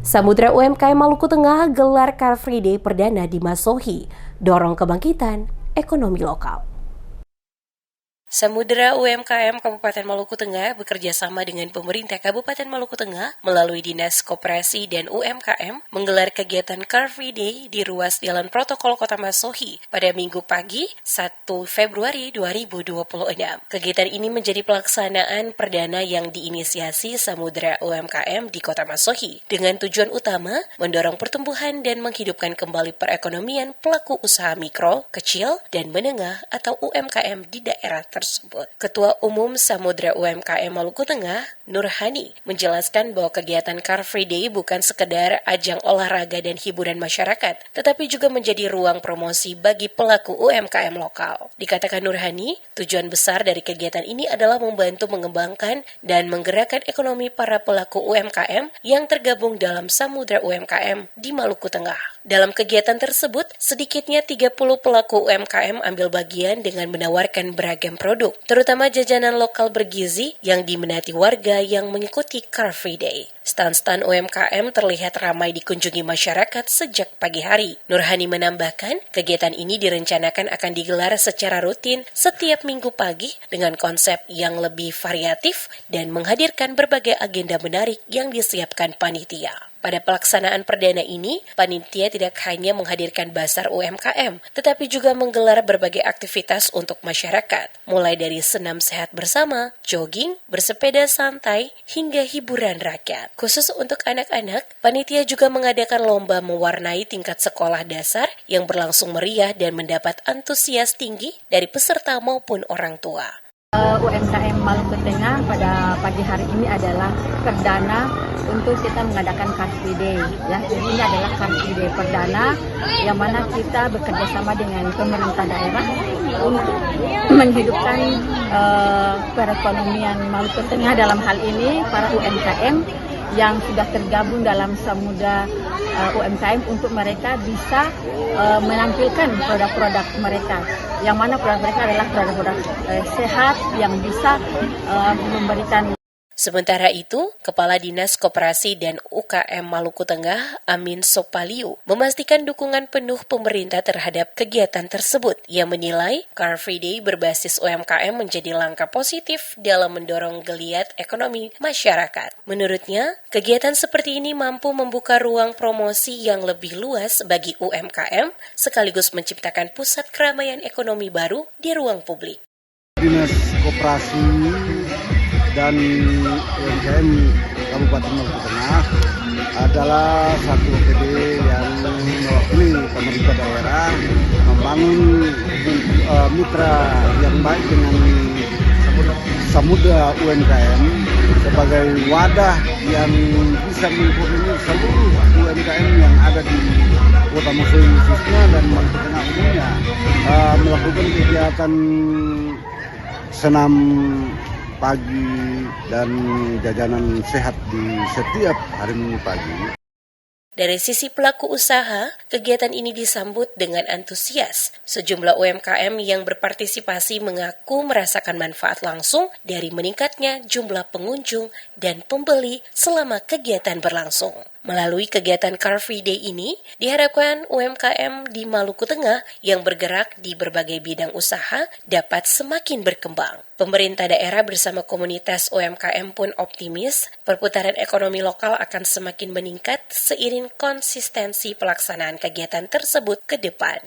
Samudra UMKM Maluku Tengah gelar Car Free Day perdana di Masohi, dorong kebangkitan ekonomi lokal. Samudra UMKM Kabupaten Maluku Tengah bekerja sama dengan pemerintah Kabupaten Maluku Tengah melalui Dinas Koperasi dan UMKM menggelar kegiatan Car Free Day di ruas Jalan Protokol Kota Masohi pada Minggu pagi 1 Februari 2026. Kegiatan ini menjadi pelaksanaan perdana yang diinisiasi Samudra UMKM di Kota Masohi dengan tujuan utama mendorong pertumbuhan dan menghidupkan kembali perekonomian pelaku usaha mikro, kecil, dan menengah atau UMKM di daerah tersebut. Ketua Umum Samudra UMKM Maluku Tengah, Nurhani, menjelaskan bahwa kegiatan Car Free Day bukan sekedar ajang olahraga dan hiburan masyarakat, tetapi juga menjadi ruang promosi bagi pelaku UMKM lokal. Dikatakan Nurhani, tujuan besar dari kegiatan ini adalah membantu mengembangkan dan menggerakkan ekonomi para pelaku UMKM yang tergabung dalam Samudra UMKM di Maluku Tengah. Dalam kegiatan tersebut, sedikitnya 30 pelaku UMKM ambil bagian dengan menawarkan beragam produk, terutama jajanan lokal bergizi yang diminati warga yang mengikuti Car Free Day. Stand-stand UMKM terlihat ramai dikunjungi masyarakat sejak pagi hari. Nurhani menambahkan, kegiatan ini direncanakan akan digelar secara rutin setiap minggu pagi dengan konsep yang lebih variatif dan menghadirkan berbagai agenda menarik yang disiapkan panitia. Pada pelaksanaan perdana ini, panitia tidak hanya menghadirkan bazar UMKM, tetapi juga menggelar berbagai aktivitas untuk masyarakat, mulai dari senam sehat bersama, jogging, bersepeda santai, hingga hiburan rakyat. Khusus untuk anak-anak, panitia juga mengadakan lomba mewarnai tingkat sekolah dasar yang berlangsung meriah dan mendapat antusias tinggi dari peserta maupun orang tua. UMKM Maluku Tengah pada pagi hari ini adalah perdana untuk kita mengadakan Car Free Day. Ya, jadi ini adalah Car Free Day perdana yang mana kita bekerja sama dengan pemerintah daerah untuk menghidupkan perekonomian Maluku Tengah, dalam hal ini para UMKM yang sudah tergabung dalam Samudra UMKM, untuk mereka bisa menampilkan produk-produk mereka, yang mana produk mereka adalah produk-produk sehat yang bisa memberikan. Sementara itu, Kepala Dinas Koperasi dan UKM Maluku Tengah, Amin Sopaliu, memastikan dukungan penuh pemerintah terhadap kegiatan tersebut. Ia menilai Car Free Day berbasis UMKM menjadi langkah positif dalam mendorong geliat ekonomi masyarakat. Menurutnya, kegiatan seperti ini mampu membuka ruang promosi yang lebih luas bagi UMKM, sekaligus menciptakan pusat keramaian ekonomi baru di ruang publik. Dinas Koperasi dan UMKM Kabupaten Maluku Tengah adalah satu OPD yang mewakili pemerintah daerah membangun mitra yang baik dengan Samudra UMKM sebagai wadah yang bisa mengkoordinir seluruh UMKM yang ada di Kota Masohi khususnya dan Maluku Tengah umumnya, melakukan kegiatan senam pagi dan jajanan sehat di setiap hari Minggu pagi. Dari sisi pelaku usaha, kegiatan ini disambut dengan antusias. Sejumlah UMKM yang berpartisipasi mengaku merasakan manfaat langsung dari meningkatnya jumlah pengunjung dan pembeli selama kegiatan berlangsung. Melalui kegiatan Car Free Day ini, diharapkan UMKM di Maluku Tengah yang bergerak di berbagai bidang usaha dapat semakin berkembang. Pemerintah daerah bersama komunitas UMKM pun optimis perputaran ekonomi lokal akan semakin meningkat seiring konsistensi pelaksanaan kegiatan tersebut ke depan.